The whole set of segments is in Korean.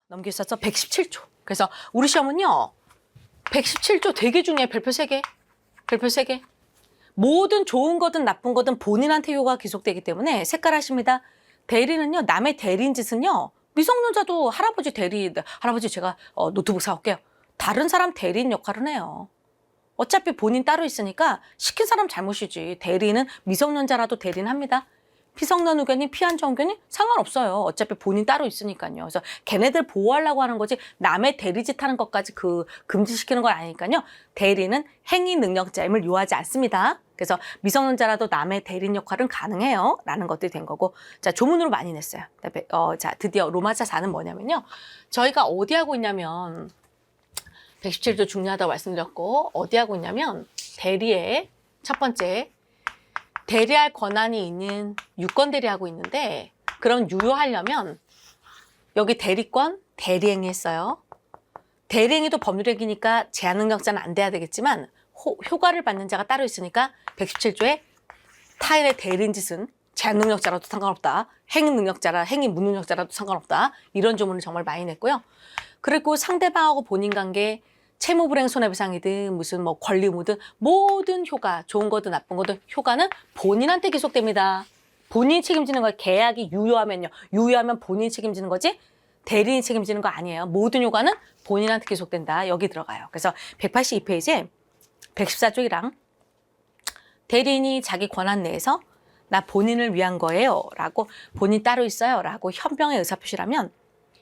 넘길 수 있어서 117조. 그래서 우리 시험은요. 117조 되게 중요해. 별표 3개. 별표 3개. 모든 좋은 거든 나쁜 거든 본인한테 효과가 귀속되기 때문에 색깔하십니다. 대리는요. 남의 대리인 짓은요. 미성년자도 할아버지 대리, 할아버지 제가 노트북 사올게요. 다른 사람 대리인 역할은 해요. 어차피 본인 따로 있으니까 시킨 사람 잘못이지. 대리는 미성년자라도 대리는 합니다. 피성년 의견이 피한정 의견이 상관없어요. 어차피 본인 따로 있으니까요. 그래서 걔네들 보호하려고 하는 거지 남의 대리짓 하는 것까지 금지시키는 건 아니니까요. 대리는 행위 능력자임을 요하지 않습니다. 그래서 미성년자라도 남의 대리인 역할은 가능해요. 라는 것들이 된 거고. 자, 조문으로 많이 냈어요. 자, 드디어 로마자 4는 뭐냐면요. 저희가 어디 하고 있냐면 117조 중요하다고 말씀드렸고 어디 하고 있냐면 대리의 첫 번째 대리할 권한이 있는 유권 대리하고 있는데 그럼 유효하려면 여기 대리권 대리행위 했어요. 대리행위도 법률행위니까 제한능력자는 안 돼야 되겠지만 효과를 받는 자가 따로 있으니까 117조에 타인의 대리인 짓은 제한능력자라도 상관없다. 행위능력자라 행위무능력자라도 상관없다. 이런 조문을 정말 많이 냈고요. 그리고 상대방하고 본인 관계 채무불이행 손해배상이든 무슨 뭐 권리 의무든 모든 효과 좋은 거든 나쁜 거든 효과는 본인한테 귀속됩니다. 본인이 책임지는 거예요. 계약이 유효하면요. 유효하면 본인이 책임지는 거지 대리인이 책임지는 거 아니에요. 모든 효과는 본인한테 귀속된다. 여기 들어가요. 그래서 182페이지에 114조이랑 대리인이 자기 권한 내에서 나 본인을 위한 거예요. 라고 본인 따로 있어요. 라고 현명의 의사표시라면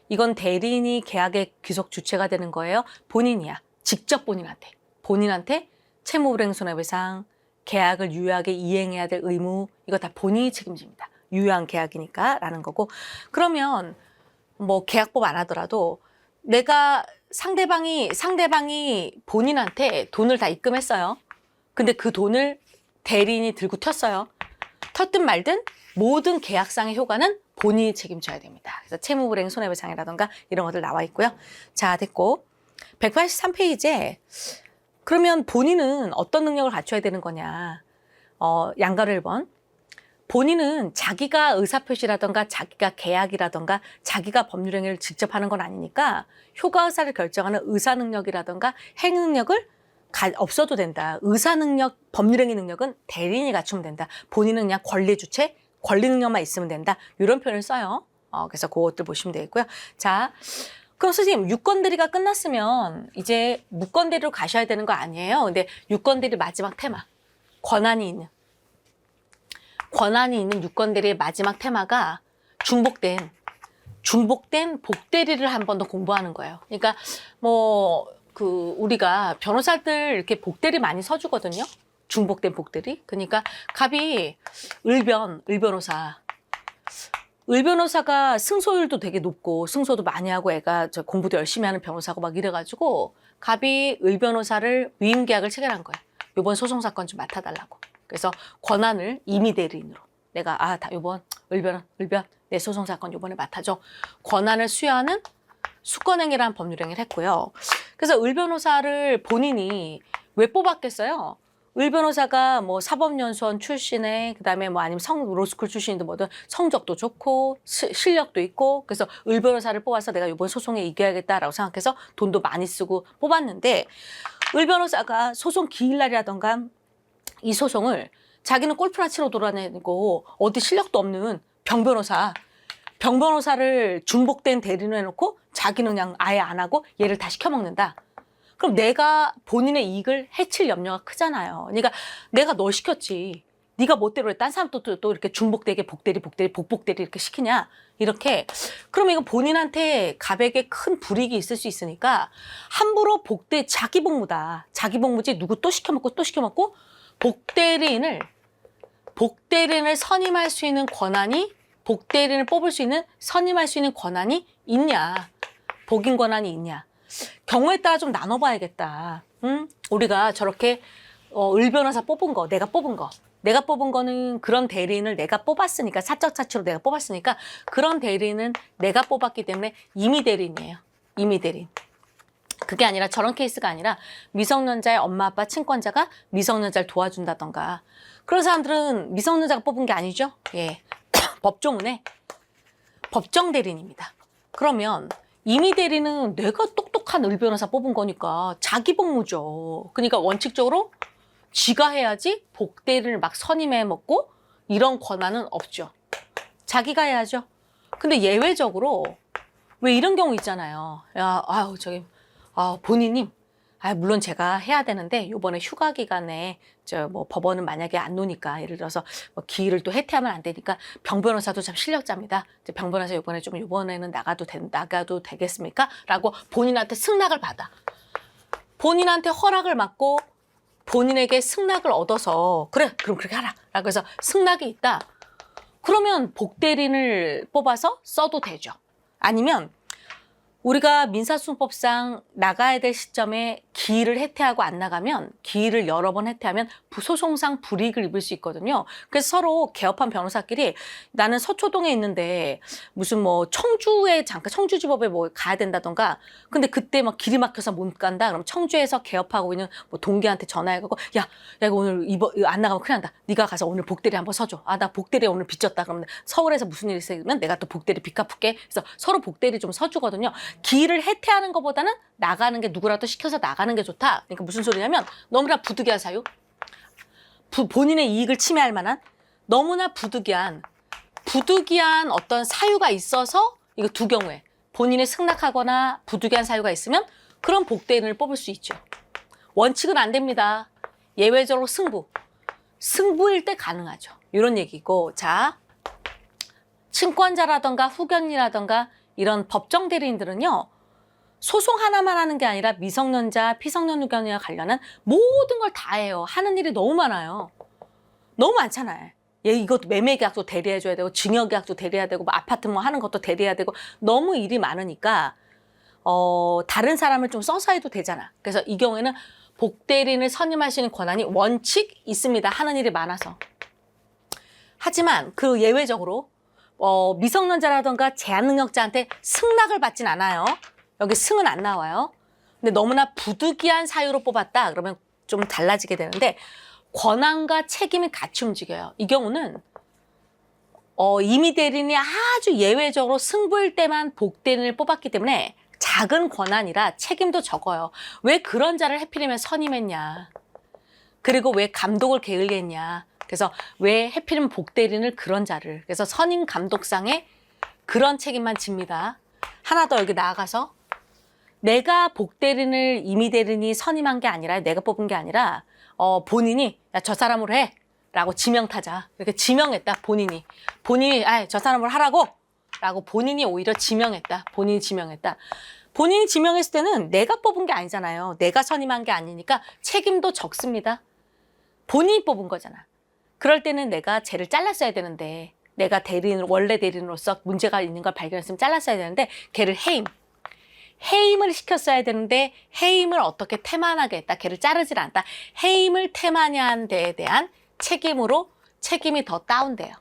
이건 대리인이 계약의 귀속 주체가 되는 거예요. 본인이야. 직접 본인한테 채무불이행 손해배상, 계약을 유효하게 이행해야 될 의무 이거 다 본인이 책임집니다. 유효한 계약이니까 라는 거고 그러면 뭐 계약법 안 하더라도 내가 상대방이 본인한테 돈을 다 입금했어요. 근데 그 돈을 대리인이 들고 텄어요. 텄든 말든 모든 계약상의 효과는 본인이 책임져야 됩니다. 그래서 채무불이행 손해배상이라던가 이런 것들 나와 있고요. 자, 됐고 183페이지에 그러면 본인은 어떤 능력을 갖춰야 되는 거냐. 양가를 1번. 본인은 자기가 의사표시라던가 자기가 계약이라던가 자기가 법률행위를 직접 하는 건 아니니까 효과의사를 결정하는 의사능력이라던가 행능력을 없어도 된다. 의사능력, 법률행위 능력은 대리인이 갖추면 된다. 본인은 그냥 권리주체, 권리능력만 있으면 된다. 이런 표현을 써요. 그래서 그것들 보시면 되겠고요. 자, 그럼 선생님 유권대리가 끝났으면 이제 무권대리로 가셔야 되는 거 아니에요? 근데 유권대리 마지막 테마, 권한이 있는 유권대리의 마지막 테마가 중복된 복대리를 한 번 더 공부하는 거예요. 그러니까 우리가 변호사들 이렇게 복대리 많이 서주거든요. 중복된 복대리. 그러니까 갑이 을변호사가 승소율도 되게 높고 승소도 많이 하고 애가 공부도 열심히 하는 변호사고 막 이래가지고 갑이 을변호사를 위임계약을 체결한 거예요. 이번 소송사건 좀 맡아달라고. 그래서 권한을 임의대리인으로 내가 요번 을변 내 소송사건 요번에 맡아줘. 권한을 수여하는 수권행위라는 법률행위를 했고요. 그래서 을변호사를 본인이 왜 뽑았겠어요? 을변호사가 사법연수원 출신에 그다음에 아니면 로스쿨 출신이든 뭐든 성적도 좋고 실력도 있고 그래서 을변호사를 뽑아서 내가 이번 소송에 이겨야겠다라고 생각해서 돈도 많이 쓰고 뽑았는데 을변호사가 소송 기일날이라던가 이 소송을 자기는 골프나 치러 돌아다니고 어디 실력도 없는 병변호사를 중복된 대리인을 해놓고 자기는 그냥 아예 안 하고 얘를 다 시켜먹는다. 그럼 내가 본인의 이익을 해칠 염려가 크잖아요. 그러니까 내가 너 시켰지. 네가 멋대로 해. 딴 사람 또 이렇게 중복되게 복복대리 이렇게 시키냐. 이렇게. 그러면 이거 본인한테 갑에게 큰 불이익이 있을 수 있으니까 함부로 자기 복무다. 자기 복무지 누구 또 시켜먹고 복대리인을 선임할 수 있는 권한이 복대리인을 뽑을 수 있는 선임할 수 있는 권한이 있냐. 복인 권한이 있냐. 경우에 따라 좀 나눠봐야겠다. 응? 우리가 저렇게 을변호사 뽑은 거, 내가 뽑은 거는 그런 대리인을 내가 뽑았으니까 사적 사치로 내가 뽑았으니까 그런 대리인은 내가 뽑았기 때문에 임의 대리인이에요. 임의 대리인. 그게 아니라 저런 케이스가 아니라 미성년자의 엄마 아빠 친권자가 미성년자를 도와준다던가 그런 사람들은 미성년자가 뽑은 게 아니죠. 예. 법조문에 법정 대리인입니다. 그러면 이미 대리는 내가 똑똑한 을 변호사 뽑은 거니까 자기 복무죠. 그러니까 원칙적으로 지가 해야지 복 대리를 막 선임해 먹고 이런 권한은 없죠. 자기가 해야죠. 근데 예외적으로 왜 이런 경우 있잖아요. 야, 아유, 저기, 본인님, 물론 제가 해야 되는데 요번에 휴가 기간에 저 뭐 법원은 만약에 안 노니까 예를 들어서 뭐 기일을 또 해태하면 안 되니까 병 변호사도 참 실력자입니다. 병 변호사 요번에는 나가도 되겠습니까? 라고 본인한테 승낙을 받아. 본인한테 허락을 받고 본인에게 승낙을 얻어서 그래, 그럼 그렇게 하라. 라고 해서 승낙이 있다. 그러면 복대리인을 뽑아서 써도 되죠. 아니면 우리가 민사소송법상 나가야 될 시점에 기일을 해태하고 안 나가면 기일을 여러 번 해태하면 소송상 불이익을 입을 수 있거든요. 그래서 서로 개업한 변호사끼리 나는 서초동에 있는데 무슨 뭐 청주지법에 뭐 가야 된다던가 근데 그때 막 길이 막혀서 못 간다. 그럼 청주에서 개업하고 있는 뭐 동기한테 전화해가지고 야 이거 오늘 이거 안 나가면 큰일 난다. 네가 가서 오늘 복대리 한번 서줘. 나 복대리 오늘 빚졌다. 그러면 서울에서 무슨 일이 있으면 내가 또 복대리 빚 갚을게. 그래서 서로 복대리 좀 서주거든요. 기일을 해태하는 것보다는 나가는 게 누구라도 시켜서 나가는 게 좋다. 그러니까 무슨 소리냐면 너무나 부득이한 사유, 본인의 이익을 침해할 만한 너무나 부득이한 어떤 사유가 있어서 이거 두 경우에 본인이 승낙하거나 부득이한 사유가 있으면 그런 복대인을 뽑을 수 있죠. 원칙은 안 됩니다. 예외적으로 승부일 때 가능하죠. 이런 얘기고 자 친권자라던가 후견이라던가 이런 법정 대리인들은요. 소송 하나만 하는 게 아니라 미성년자, 피성년 후견이와 관련한 모든 걸 다 해요. 하는 일이 너무 많아요. 너무 많잖아요. 이것도 매매계약도 대리해줘야 되고 증여계약도 대리해야 되고 뭐 아파트 뭐 하는 것도 대리해야 되고 너무 일이 많으니까 다른 사람을 좀 써서 해도 되잖아. 그래서 이 경우에는 복대리인을 선임할 수 있는 권한이 원칙 있습니다. 하는 일이 많아서. 하지만 그 예외적으로 미성년자라던가 제한능력자한테 승낙을 받진 않아요. 여기 승은 안 나와요. 근데 너무나 부득이한 사유로 뽑았다. 그러면 좀 달라지게 되는데 권한과 책임이 같이 움직여요. 이 경우는 이미 대리인이 아주 예외적으로 승부일 때만 복대리인을 뽑았기 때문에 작은 권한이라 책임도 적어요. 왜 그런 자를 해필이면 선임했냐. 그리고 왜 감독을 게을리했냐. 그래서 왜 해필이면 복대리인을 그런 자를. 그래서 선임 감독상에 그런 책임만 집니다. 하나 더 여기 나아가서 내가 복대리인을 이미 대리인이 선임한 게 아니라 내가 뽑은 게 아니라 본인이 야, 저 사람으로 해 라고 지명타자. 이렇게 지명했다. 본인이 저 사람으로 하라고 라고 본인이 오히려 지명했다. 본인이 지명했을 때는 내가 뽑은 게 아니잖아요. 내가 선임한 게 아니니까 책임도 적습니다. 본인이 뽑은 거잖아. 그럴 때는 내가 쟤를 잘랐어야 되는데 내가 원래 대리인으로서 문제가 있는 걸 발견했으면 잘랐어야 되는데 걔를 해임을 시켰어야 되는데 해임을 어떻게 태만하게 했다. 걔를 자르질 않다. 해임을 태만한 데에 대한 책임이 더 다운돼요.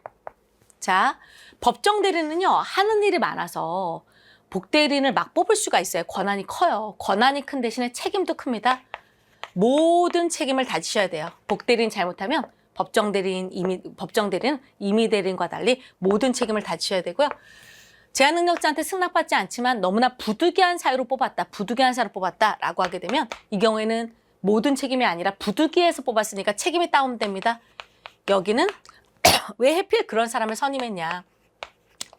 자, 법정 대리는요. 하는 일이 많아서 복대리인을 막 뽑을 수가 있어요. 권한이 커요. 권한이 큰 대신에 책임도 큽니다. 모든 책임을 다 지셔야 돼요. 복대리인 잘못하면 법정 대리인, 이미 대리인과 달리 모든 책임을 다 지셔야 되고요. 제한능력자한테 승낙받지 않지만 너무나 부득이한 사유로 뽑았다라고 하게 되면 이 경우에는 모든 책임이 아니라 부득이해서 뽑았으니까 책임이 다운됩니다. 여기는 왜 하필 그런 사람을 선임했냐.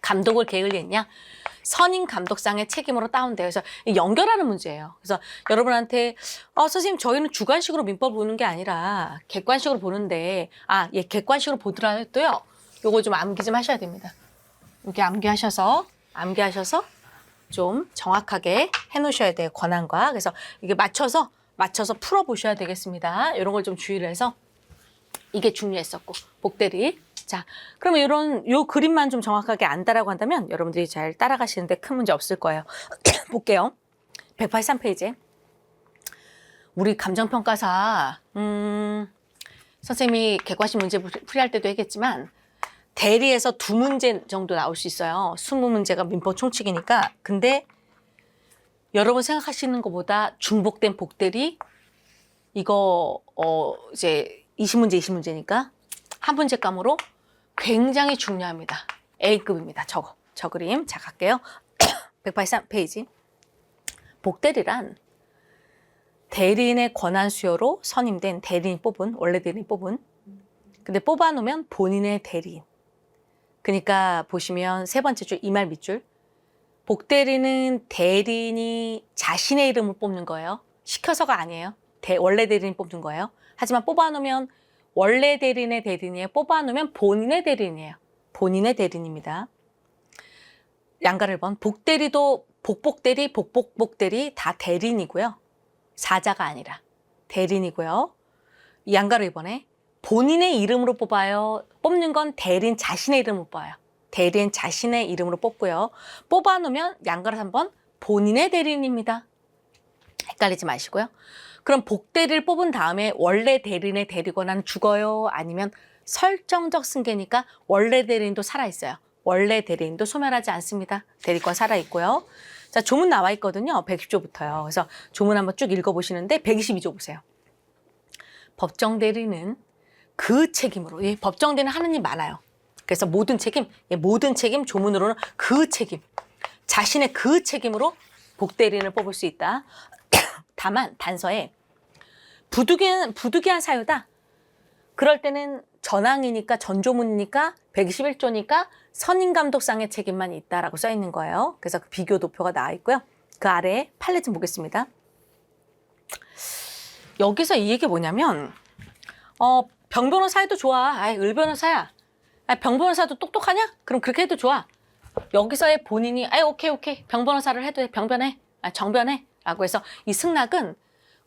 감독을 게을리했냐. 선임 감독상의 책임으로 다운돼요. 그래서 연결하는 문제예요. 그래서 여러분한테 선생님 저희는 주관식으로 민법 보는 게 아니라 객관식으로 보는데 객관식으로 보더라도요. 요거 좀 암기 좀 하셔야 됩니다. 이렇게 암기하셔서 좀 정확하게 해놓으셔야 돼요. 권한과. 그래서 이게 맞춰서 풀어보셔야 되겠습니다. 이런 걸 좀 주의를 해서 이게 중요했었고 복대리. 자, 그러면 요 그림만 좀 정확하게 안다라고 한다면 여러분들이 잘 따라가시는데 큰 문제 없을 거예요. 볼게요. 183페이지. 우리 감정평가사 선생님이 객관식 문제 풀이할 때도 했겠지만 대리에서 2문제 정도 나올 수 있어요. 20문제가 민법 총칙이니까. 근데 여러분 생각하시는 것보다 중복된 복대리 이거 이제 20문제니까 한 문제감으로 굉장히 중요합니다. A급입니다. 저 그림. 자, 갈게요. 183페이지. 복대리란 대리인의 권한 수여로 선임된 대리인이 뽑은, 원래 대리인이 뽑은, 근데 뽑아놓으면 본인의 대리인. 그러니까 보시면 세 번째 줄 이 말 밑줄, 복대리는 대리인이 자신의 이름을 뽑는 거예요. 시켜서가 아니에요. 원래 대리인 뽑는 거예요. 하지만 뽑아놓으면 원래 대리인의 대리인이에요. 뽑아놓으면 본인의 대리인이에요. 본인의 대리인입니다. 양가를 번 복대리도 복복대리, 복복복대리 다 대리인이고요. 사자가 아니라 대리인이고요. 양가를 1번에 본인의 이름으로 뽑아요. 뽑는 건 대리인 자신의 이름으로 뽑아요. 대리인 자신의 이름으로 뽑고요. 뽑아놓으면 양가를 3번 본인의 대리인입니다. 헷갈리지 마시고요. 그럼 복대리를 뽑은 다음에 원래 대리인의 대리권한 죽어요? 아니면 설정적 승계니까 원래 대리인도 살아있어요. 원래 대리인도 소멸하지 않습니다. 대리권 살아있고요. 자, 조문 나와 있거든요. 110조부터요. 그래서 조문 한번 쭉 읽어보시는데 122조 보세요. 법정 대리는 그 책임으로, 예, 법정 대리는 하는 일 많아요. 그래서 모든 책임, 예, 모든 책임 조문으로는 그 책임, 자신의 그 책임으로 복대리인을 뽑을 수 있다. 다만 단서에 부득이한 사유다. 그럴 때는 전항이니까 전조문이니까 121조니까 선임감독상의 책임만 있다라고 써 있는 거예요. 그래서 그 비교 도표가 나와 있고요. 그 아래에 판례 좀 보겠습니다. 여기서 이 얘기 뭐냐면 병 변호사해도 좋아. 아이, 을 변호사야. 병 변호사도 똑똑하냐? 그럼 그렇게 해도 좋아. 여기서의 본인이 오케이 병 변호사를 해도 돼. 병변해. 정변해. 라고 해서 이 승낙은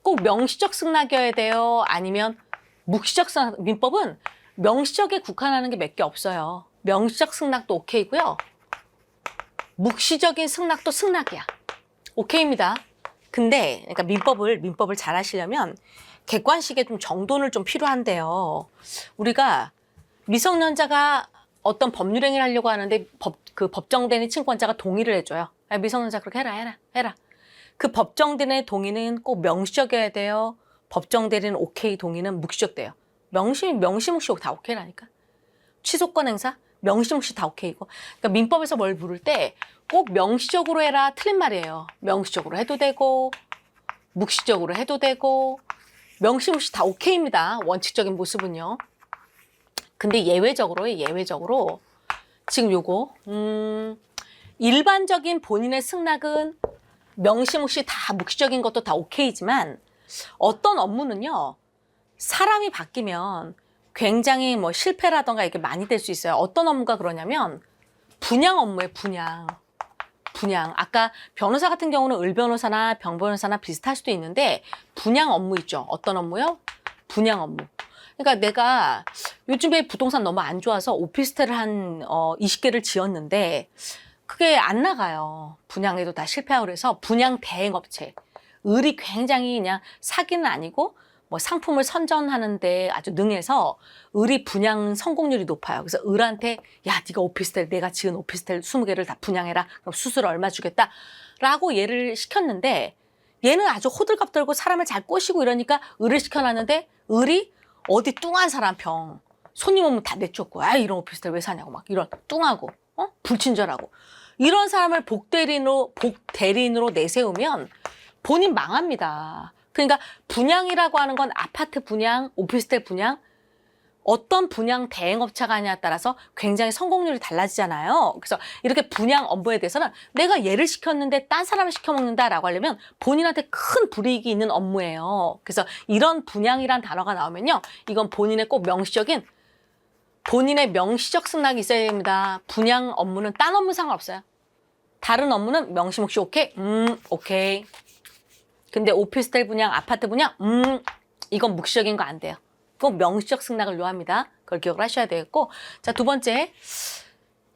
꼭 명시적 승낙이어야 돼요? 아니면 묵시적 승낙? 민법은 명시적에 국한하는 게 몇 개 없어요. 명시적 승낙도 오케이고요. 묵시적인 승낙도 승낙이야. 오케이입니다. 근데 그러니까 민법을 잘 하시려면 객관식에 좀 정돈을 좀 필요한데요. 우리가 미성년자가 어떤 법률 행위를 하려고 하는데 그 법정대리 친권자가 동의를 해줘요. 미성년자 그렇게 해라. 그 법정대리의 동의는 꼭 명시적이어야 돼요. 법정대리는 오케이 동의는 묵시적 돼요. 명시묵시 다 오케이라니까. 취소권 행사 명시묵시 다 오케이고. 그러니까 민법에서 뭘 부를 때 꼭 명시적으로 해라 틀린 말이에요. 명시적으로 해도 되고 묵시적으로 해도 되고 명시묵시 다 오케이입니다. 원칙적인 모습은요. 근데 예외적으로 지금 요거 일반적인 본인의 승낙은 명시묵시 다 묵시적인 것도 다 오케이지만 어떤 업무는요. 사람이 바뀌면 굉장히 뭐 실패라던가 이게 많이 될 수 있어요. 어떤 업무가 그러냐면 분양 업무예요. 분양. 아까 변호사 같은 경우는 을 변호사나 병 변호사나 비슷할 수도 있는데 분양 업무 있죠. 어떤 업무요? 분양 업무. 그러니까 내가 요즘에 부동산 너무 안 좋아서 오피스텔을 한 20개를 지었는데 그게 안 나가요. 분양에도 다 실패하고 그래서 분양 대행업체. 을이 굉장히 그냥 사기는 아니고 뭐 상품을 선전하는데 아주 능해서 을이 분양 성공률이 높아요. 그래서 을한테 야 네가 오피스텔 내가 지은 오피스텔 20개를 다 분양해라. 그럼 수수료 얼마 주겠다. 라고 얘를 시켰는데 얘는 아주 호들갑 떨고 사람을 잘 꼬시고 이러니까 을을 시켜놨는데 을이 어디 뚱한 사람 병 손님 오면 다 내쫓고 이런 오피스텔 왜 사냐고 막 이런 뚱하고 불친절하고 이런 사람을 복대리인으로 내세우면 본인 망합니다. 그러니까 분양이라고 하는 건 아파트 분양, 오피스텔 분양, 어떤 분양 대행업체가 하냐에 따라서 굉장히 성공률이 달라지잖아요. 그래서 이렇게 분양 업무에 대해서는 내가 얘를 시켰는데 딴 사람을 시켜먹는다라고 하려면 본인한테 큰 불이익이 있는 업무예요. 그래서 이런 분양이란 단어가 나오면요. 이건 본인의 명시적 승낙이 있어야 됩니다. 분양 업무는 딴 업무 상관없어요. 다른 업무는 명시묵시 오케이? 오케이. 근데 오피스텔 분양, 아파트 분양, 이건 묵시적인 거 안 돼요. 꼭 명시적 승낙을 요합니다. 그걸 기억을 하셔야 되겠고. 자, 두 번째.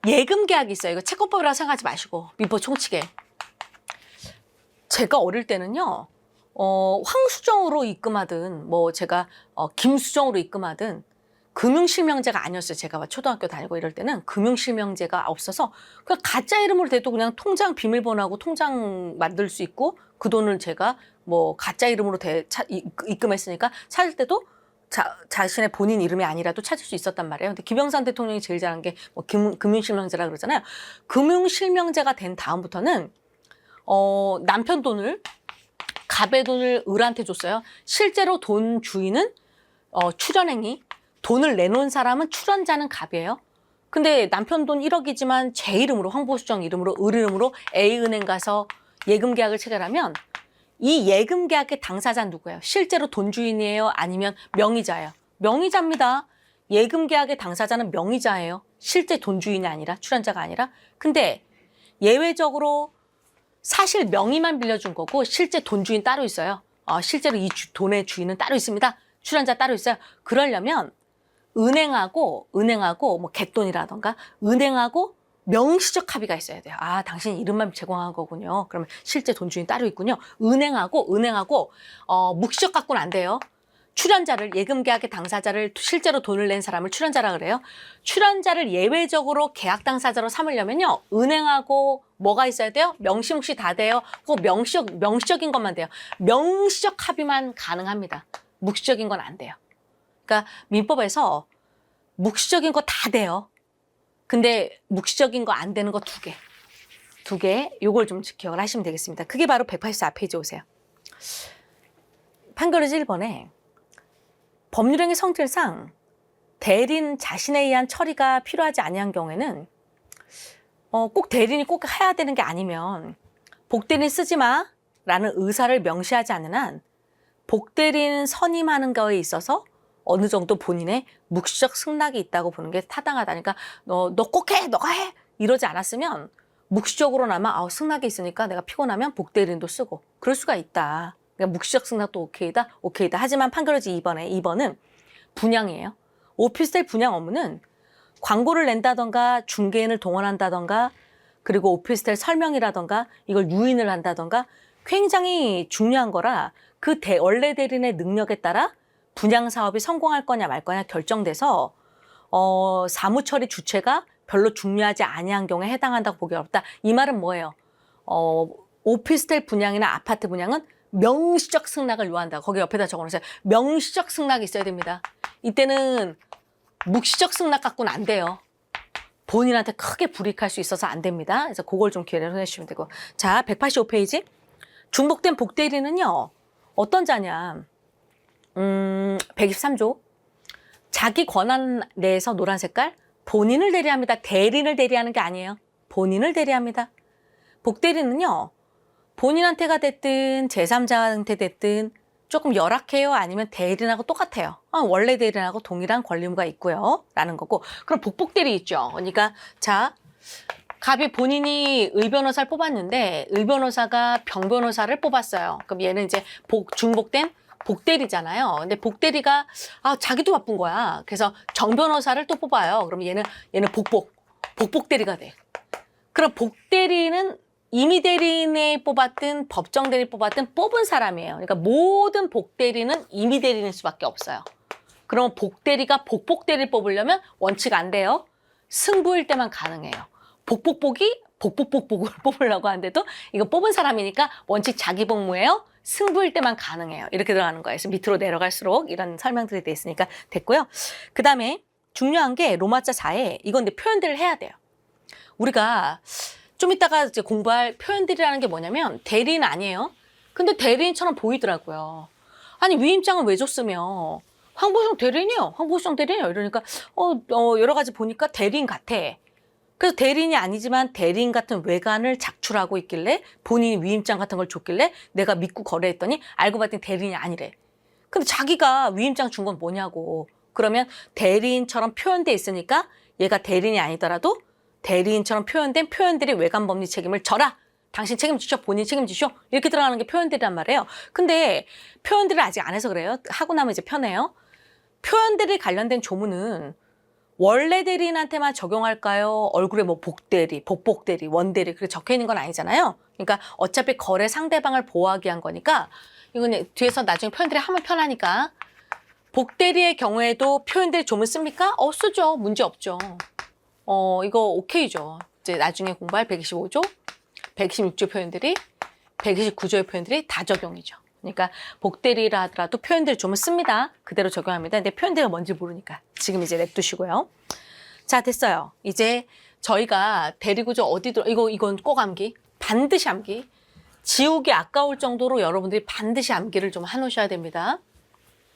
예금 계약이 있어요. 이거 채권법이라고 생각하지 마시고. 민법 총칙에. 제가 어릴 때는요, 황수정으로 입금하든, 뭐 제가 김수정으로 입금하든, 금융실명제가 아니었어요. 제가 초등학교 다니고 이럴 때는 금융실명제가 없어서 그냥 가짜 이름으로 돼도 그냥 통장 비밀번호하고 통장 만들 수 있고 그 돈을 제가 뭐 가짜 이름으로 입금했으니까 찾을 때도 자신의 본인 이름이 아니라도 찾을 수 있었단 말이에요. 근데 김영삼 대통령이 제일 잘한 게 뭐 금융실명제라 그러잖아요. 금융실명제가 된 다음부터는 남편 돈을, 갑의 돈을 을한테 줬어요. 실제로 돈 주인은 출연행위, 돈을 내놓은 사람은 출연자는 갑이에요. 근데 남편 돈 1억이지만 제 이름으로, 황보수정 이름으로, 을 이름으로 A은행 가서 예금 계약을 체결하면 이 예금 계약의 당사자는 누구예요? 실제로 돈 주인이에요? 아니면 명의자예요? 명의자입니다. 예금 계약의 당사자는 명의자예요. 실제 돈 주인이 아니라, 출연자가 아니라. 근데 예외적으로 사실 명의만 빌려준 거고 실제 돈 주인 따로 있어요. 실제로 이 돈의 주인은 따로 있습니다. 출연자 따로 있어요. 그러려면 은행하고 뭐 갯돈이라던가 은행하고 명시적 합의가 있어야 돼요. 당신 이름만 제공한 거군요. 그러면 실제 돈 주인 따로 있군요. 은행하고 묵시적 갖고는 안 돼요. 출연자를, 예금 계약의 당사자를, 실제로 돈을 낸 사람을 출연자라 그래요. 출연자를 예외적으로 계약 당사자로 삼으려면요, 은행하고 뭐가 있어야 돼요? 명시묵시 다 돼요. 꼭 명시적인 것만 돼요. 명시적 합의만 가능합니다. 묵시적인 건 안 돼요. 그러니까 민법에서 묵시적인 거 다 돼요. 근데 묵시적인 거 안 되는 거 두 개, 요걸 좀 기억을 하시면 되겠습니다. 그게 바로 184페이지 오세요. 판결지 1번에 법률행위 성질상 대리인 자신에 의한 처리가 필요하지 아니한 경우에는 꼭 대리인이 꼭 해야 되는 게 아니면 복대리인 쓰지 마라는 의사를 명시하지 않는 한 복대리인 선임하는 거에 있어서 어느 정도 본인의 묵시적 승낙이 있다고 보는 게 타당하다. 그러니까 너 꼭 해, 너가 해 이러지 않았으면 묵시적으로나마 승낙이 있으니까 내가 피곤하면 복대리인도 쓰고 그럴 수가 있다. 그러니까 묵시적 승낙도 오케이다. 하지만 판결지 2번은 분양이에요. 오피스텔 분양 업무는 광고를 낸다던가 중개인을 동원한다던가 그리고 오피스텔 설명이라던가 이걸 유인을 한다던가 굉장히 중요한 거라 그 원래 대리인의 능력에 따라 분양 사업이 성공할 거냐 말 거냐 결정돼서 사무처리 주체가 별로 중요하지 아니한 경우에 해당한다고 보기 어렵다. 이 말은 뭐예요? 오피스텔 분양이나 아파트 분양은 명시적 승낙을 요한다. 거기 옆에다 적어놓으세요. 명시적 승낙이 있어야 됩니다. 이때는 묵시적 승낙 갖고는 안 돼요. 본인한테 크게 불이익할 수 있어서 안 됩니다. 그래서 그걸 좀 기회를 해주시면 되고. 자, 185페이지. 중복된 복대리는요. 어떤 자냐. 123조. 자기 권한 내에서 노란 색깔. 본인을 대리합니다. 대리인을 대리하는 게 아니에요. 본인을 대리합니다. 복대리는요. 본인한테가 됐든 제3자한테 됐든 조금 열악해요? 아니면 대리인하고 똑같아요? 원래 대리인하고 동일한 권리 의무가 있고요. 라는 거고. 그럼 복복대리 있죠. 그러니까 자, 갑이 본인이 의변호사를 뽑았는데 의변호사가 병변호사를 뽑았어요. 그럼 얘는 이제 중복된 복대리잖아요. 근데 복대리가 자기도 바쁜 거야. 그래서 정변호사를 또 뽑아요. 그럼 얘는 복복대리가 돼. 그럼 복대리는 이미 대리인에 뽑았든 법정 대리 뽑았든 뽑은 사람이에요. 그러니까 모든 복대리는 이미 대리인일 수밖에 없어요. 그럼 복대리가 복복대리를 뽑으려면 원칙 안 돼요. 승부일 때만 가능해요. 복복복을 뽑으려고 하는데도 이거 뽑은 사람이니까 원칙 자기 복무예요. 승부일 때만 가능해요. 이렇게 들어가는 거예요. 그래서 밑으로 내려갈수록 이런 설명들이 돼 있으니까 됐고요. 그 다음에 중요한 게 로마자 4에 이건 근데 표현들을 해야 돼요. 우리가 좀 이따가 이제 공부할 표현들이라는 게 뭐냐면 대리인 아니에요. 근데 대리인처럼 보이더라고요. 아니 위임장을 왜 줬으며 황보수정 대리인이요. 황보수정 대리인이요. 이러니까 여러 가지 보니까 대리인 같아. 그래서 대리인이 아니지만 대리인 같은 외관을 작출하고 있길래 본인이 위임장 같은 걸 줬길래 내가 믿고 거래했더니 알고 봤더니 대리인이 아니래. 근데 자기가 위임장 준 건 뭐냐고. 그러면 대리인처럼 표현돼 있으니까 얘가 대리인이 아니더라도 대리인처럼 표현된 표현들이 외관법리 책임을 져라. 당신 책임지쇼. 본인 책임지쇼. 이렇게 들어가는 게 표현들이란 말이에요. 근데 표현들을 아직 안 해서 그래요. 하고 나면 이제 편해요. 표현들이 관련된 조문은 원래 대리인한테만 적용할까요? 얼굴에 뭐 복대리, 복복대리, 원대리 그렇게 적혀 있는 건 아니잖아요. 그러니까 어차피 거래 상대방을 보호하기 위한 거니까 이건 뒤에서 나중에 표현들이 하면 편하니까 복대리의 경우에도 표현들이 조문 씁니까? 쓰죠. 문제 없죠. 이거 오케이죠. 이제 나중에 공부할 125조, 126조 표현들이, 129조의 표현들이 다 적용이죠. 그러니까 복대리라 하더라도 표현들을 좀 씁니다. 그대로 적용합니다. 근데 표현들이 뭔지 모르니까 지금 이제 냅두시고요. 자, 됐어요. 이제 저희가 대리구조 이건 꼭 암기, 반드시 암기. 지우기 아까울 정도로 여러분들이 반드시 암기를 좀 해놓으셔야 됩니다.